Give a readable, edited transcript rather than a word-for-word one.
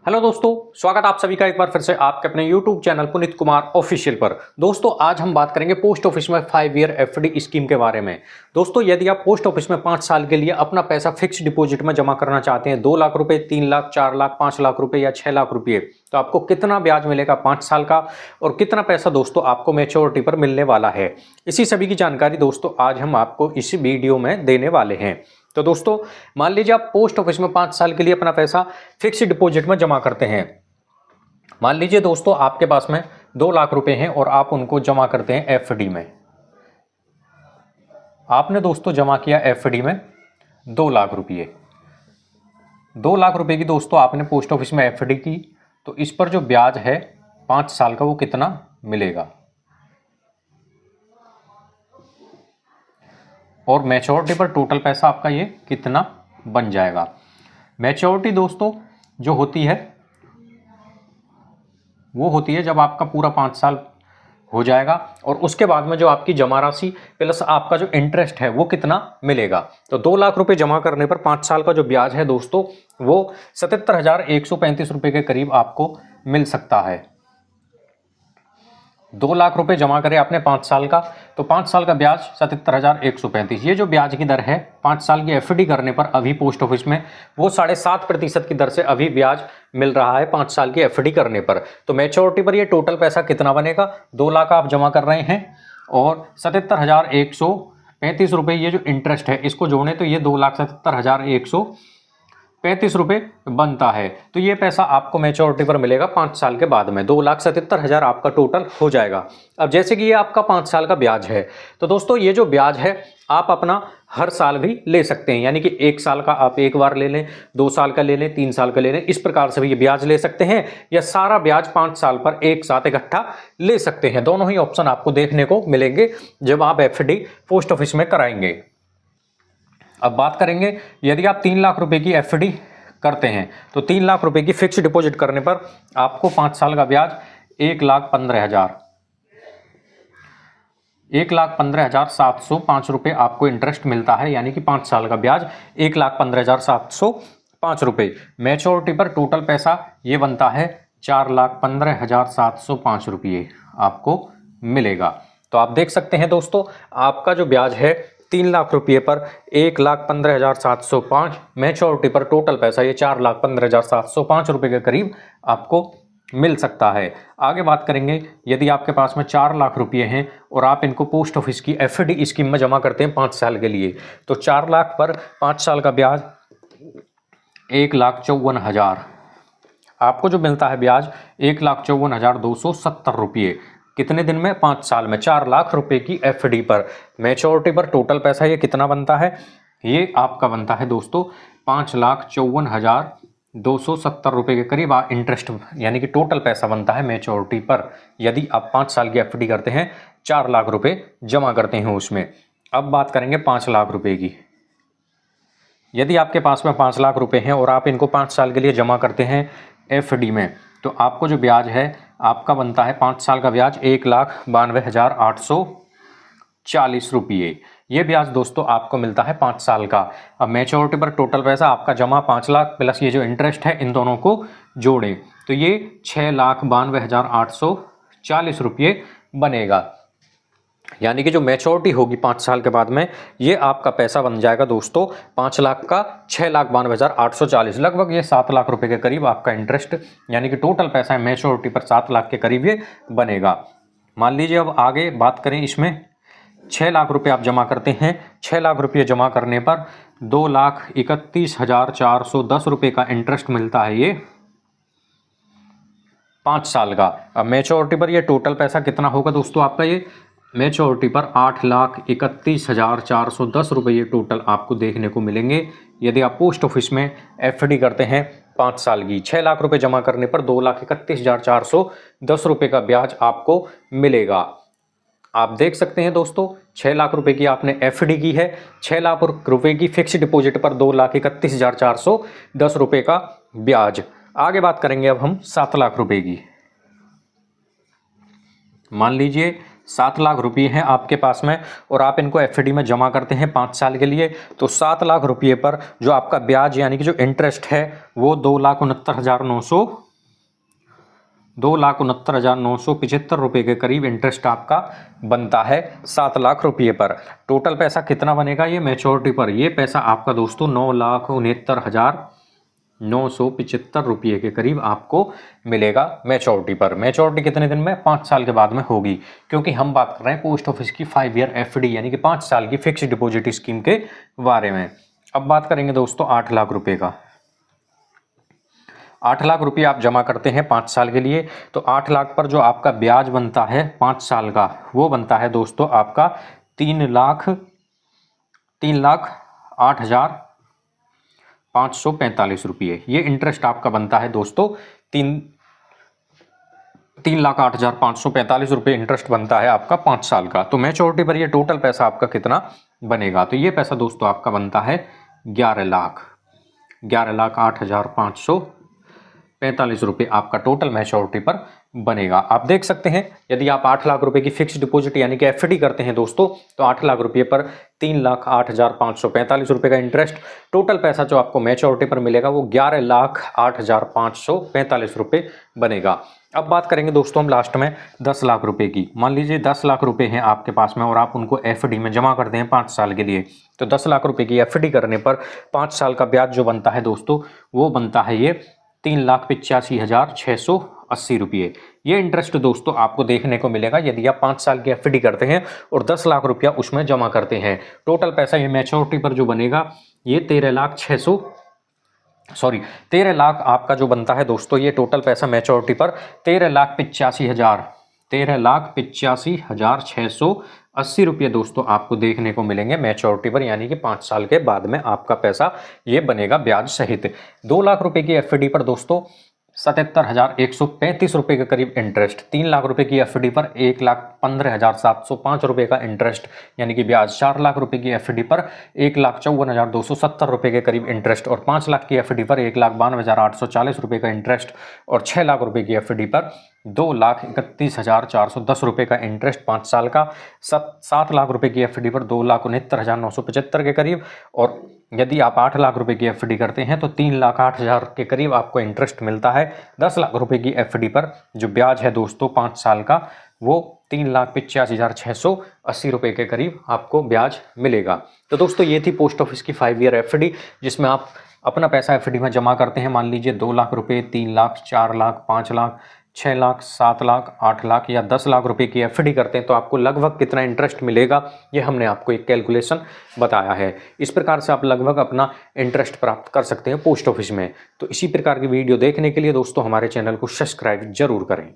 Hello दोस्तों, स्वागत आप सभी का एक बार फिर से आपके अपने YouTube channel Puneet Kumar official पर। दोस्तों आज हम बात करेंगे पोस्ट ऑफिस में 5 ईयर एफडी स्कीम के बारे में। दोस्तों यदि आप पोस्ट ऑफिस में 5 साल के लिए अपना पैसा फिक्स डिपॉजिट में जमा करना चाहते हैं, 2 लाख रुपए, 3 लाख, 4 लाख, 5 लाख रुपए या 6 लाख रुपए, तो आपको कितना ब्याज मिलेगा 5 साल का और कितना पैसा दोस्तों आपको मैच्योरिटी पर मिलने वाला है, इसी सभी की जानकारी दोस्तों आज हम आपको इस वीडियो में देने वाले हैं। तो दोस्तों मान लीजिए आप पोस्ट ऑफिस में 5 साल के लिए अपना पैसा फिक्स डिपॉजिट में जमा करते हैं। मान लीजिए दोस्तों आपके पास में 2 लाख रुपए हैं और आप उनको जमा करते हैं एफडी में। आपने दोस्तों जमा किया एफडी में 2 लाख रुपये। 2 लाख रुपए की दोस्तों आपने पोस्ट ऑफिस में एफडी की, तो इस पर जो ब्याज है 5 साल का वो कितना मिलेगा और मैच्योरिटी पर टोटल पैसा आपका ये कितना बन जाएगा। मैच्योरिटी दोस्तों जो होती है वो होती है जब आपका पूरा 5 साल हो जाएगा और उसके बाद में जो आपकी जमा राशि प्लस आपका जो इंटरेस्ट है वो कितना मिलेगा। तो 2 लाख रुपए जमा करने पर 5 साल का जो ब्याज है दोस्तों वो 77,135 रुपये के करीब आपको मिल सकता है। 2 लाख रुपए जमा करें आपने 5 साल का, तो 5 साल का ब्याज 77,135। ये जो ब्याज की दर है 5 साल की एफडी करने पर अभी पोस्ट ऑफिस में वो 7.5% की दर से अभी ब्याज मिल रहा है 5 साल की एफडी करने पर। तो मैच्योरिटी पर ये टोटल पैसा कितना बनेगा, 2 लाख आप जमा कर रहे हैं और 77,135 रुपये ये जो इंटरेस्ट है इसको जोड़ें तो ये 2,77,135 रुपये बनता है। तो ये पैसा आपको मैच्योरिटी पर मिलेगा 5 साल के बाद में, 2,77,000 आपका टोटल हो जाएगा। अब जैसे कि ये आपका 5 साल का ब्याज है, तो दोस्तों ये जो ब्याज है आप अपना हर साल भी ले सकते हैं, यानी कि 1 साल का आप एक बार ले लें, 2 साल का ले लें, 3 साल का ले लें, इस प्रकार से भी ये ब्याज ले सकते हैं या सारा ब्याज 5 साल पर एक साथ इकट्ठा ले सकते हैं। दोनों ही ऑप्शन आपको देखने को मिलेंगे जब आप एफडी पोस्ट ऑफिस में कराएंगे। अब बात करेंगे यदि आप 3 लाख रुपए की एफडी करते हैं तो 3 लाख रुपए की फिक्स डिपॉजिट करने पर आपको 5 साल का ब्याज 1,15,705 रुपये आपको इंटरेस्ट मिलता है, यानी कि 5 साल का ब्याज 1,15,705 रुपये। मैच्योरिटी पर टोटल पैसा ये बनता है 4,15,705 रुपये आपको मिलेगा। तो आप देख सकते हैं दोस्तों आपका जो ब्याज है 3 लाख रुपये पर 1,15,705, मैच्योरिटी पर टोटल पैसा ये 4,15,705 रुपये के करीब आपको मिल सकता है। आगे बात करेंगे यदि आपके पास में 4 लाख रुपये हैं और आप इनको पोस्ट ऑफिस की एफडी स्कीम में जमा करते हैं 5 साल के लिए, तो 4 लाख पर 5 साल का ब्याज 1,54,000 आपको जो मिलता है ब्याज 1,54,270 रुपये। कितने दिन में? 5 साल में। 4 लाख रुपए की एफडी पर मैच्योरिटी पर टोटल पैसा ये कितना बनता है, ये आपका बनता है दोस्तों 5,54,270 रुपये के करीब इंटरेस्ट, यानी कि टोटल पैसा बनता है मैच्योरिटी पर यदि आप 5 साल की एफडी करते हैं, 4 लाख रुपए जमा करते हैं उसमें। अब बात करेंगे 5 लाख रुपए की। यदि आपके पास में 5 लाख रुपए हैं और आप इनको 5 साल के लिए जमा करते हैं एफडी में, तो आपको जो ब्याज है आपका बनता है 5 साल का ब्याज 1,92,840 रुपये। ये ब्याज दोस्तों आपको मिलता है 5 साल का। अब मैच्योरिटी पर टोटल पैसा आपका जमा 5 लाख प्लस ये जो इंटरेस्ट है इन दोनों को जोड़ें तो ये 6,92,840 रुपये बनेगा, यानी कि जो मैच्योरिटी होगी 5 साल के बाद में ये आपका पैसा बन जाएगा दोस्तों 5 लाख का 6,92,840, लगभग ये 7 लाख रुपए के करीब आपका इंटरेस्ट, यानी कि टोटल पैसा है मैच्योरिटी पर 7 लाख के करीब ये बनेगा। मान लीजिए अब आगे बात करें, इसमें 6 लाख रुपए आप जमा करते हैं। 6 लाख रुपये जमा करने पर 2,31,410 रुपये का इंटरेस्ट मिलता है ये 5 साल का। अब मैच्योरिटी पर ये टोटल पैसा कितना होगा दोस्तों आपका, ये मैच्योरिटी पर 8,31,410 रुपये ये टोटल आपको देखने को मिलेंगे यदि आप पोस्ट ऑफिस में एफडी करते हैं 5 साल की। 6 लाख रुपए जमा करने पर 2,31,410 रुपये का ब्याज आपको मिलेगा। आप देख सकते हैं दोस्तों 6 लाख रुपए की आपने एफडी की है, 6 लाख रुपए की फिक्स डिपॉजिट पर 2,31,410 रुपये का ब्याज। आगे बात करेंगे अब हम 7 लाख रुपए की। मान लीजिए 7 लाख रुपये हैं आपके पास में और आप इनको एफडी में जमा करते हैं 5 साल के लिए, तो 7 लाख रुपये पर जो आपका ब्याज यानी कि जो इंटरेस्ट है वो 2,69,975 रुपये के करीब इंटरेस्ट आपका बनता है 7 लाख रुपये पर। टोटल पैसा कितना बनेगा ये मैच्योरिटी पर? ये पैसा आपका दोस्तों 9,69,975 रुपये के करीब आपको मिलेगा मैच्योरिटी पर। मैच्योरिटी कितने दिन में? 5 साल के बाद में होगी, क्योंकि हम बात कर रहे हैं पोस्ट ऑफिस की 5 ईयर एफडी यानी कि 5 साल की फिक्स्ड डिपॉजिट स्कीम के बारे में। अब बात करेंगे दोस्तों 8 लाख रुपये का। 8 लाख रुपये आप जमा करते हैं 5 साल के लिए, तो 8 लाख पर जो आपका ब्याज बनता है 5 साल का वो बनता है दोस्तों आपका 3,08,545 रुपये। ये इंटरेस्ट आपका बनता है दोस्तों 3,08,545 रुपये इंटरेस्ट बनता है आपका 5 साल का। तो मैच्योरिटी पर ये टोटल पैसा आपका कितना बनेगा? तो ये पैसा दोस्तों आपका बनता है 11,08,545 रुपये आपका टोटल मैच्योरिटी पर बनेगा। आप देख सकते हैं यदि आप 8 लाख रुपए की फिक्स्ड डिपॉजिट यानी कि एफडी करते हैं दोस्तों, तो 8 लाख रुपये पर 3,08,545 रुपये का इंटरेस्ट, टोटल पैसा जो आपको मैच्योरिटी पर मिलेगा वो 11,08,545 रुपये बनेगा। अब बात करेंगे दोस्तों हम लास्ट में 10 लाख रुपए की। मान लीजिए 10 लाख रुपए हैं आपके पास में और आप उनको एफडी में जमा करते हैं 5 साल के लिए, तो 10 लाख रुपए की एफडी करने पर 5 साल का ब्याज जो बनता है दोस्तों वो बनता है ये 3,85,680 रुपये। ये इंटरेस्ट दोस्तों आपको देखने को मिलेगा यदि आप 5 साल की एफडी करते हैं और 10 लाख रुपया उसमें जमा करते हैं। टोटल पैसा ये मैच्योरिटी पर जो बनेगा ये 13 लाख आपका जो बनता है दोस्तों, ये टोटल पैसा मैच्योरिटी पर 13,85,680 रुपये दोस्तों आपको देखने को मिलेंगे मैच्योरिटी पर, यानी कि 5 साल के बाद में आपका पैसा ये बनेगा ब्याज सहित। 2 लाख रुपए की एफडी पर दोस्तों 77,135 रुपये के करीब इंटरेस्ट। 3 लाख रुपए की एफडी पर 1,15,705 रुपये का इंटरेस्ट यानी कि ब्याज। 4 लाख रुपए की एफडी पर 1,54,270 रुपये के करीब इंटरेस्ट और 5 लाख की एफडी पर 1,92,840 रुपये का इंटरेस्ट और 6 लाख रुपए की एफडी पर 2,31,410 रुपये का इंटरेस्ट 5 साल का। 7 लाख रुपए की एफडी पर 2,69,975 के करीब, और यदि आप 8 लाख रुपए की एफडी करते हैं तो 3,08,000 के करीब आपको इंटरेस्ट मिलता है। 10 लाख रुपए की एफडी पर जो ब्याज है दोस्तों 5 साल का वो 3,85,680 रुपये के करीब आपको ब्याज मिलेगा। तो दोस्तों ये थी पोस्ट ऑफिस की 5 ईयर एफडी, जिसमें आप अपना पैसा एफडी में जमा करते हैं। मान लीजिए 2 लाख रुपये, 3 लाख, 4 लाख, 5 लाख, 6 लाख, 7 लाख, 8 लाख या 10 लाख रुपए की एफडी करते हैं तो आपको लगभग कितना इंटरेस्ट मिलेगा ये हमने आपको एक कैलकुलेशन बताया है। इस प्रकार से आप लगभग अपना इंटरेस्ट प्राप्त कर सकते हैं पोस्ट ऑफिस में। तो इसी प्रकार की वीडियो देखने के लिए दोस्तों हमारे चैनल को सब्सक्राइब जरूर करें।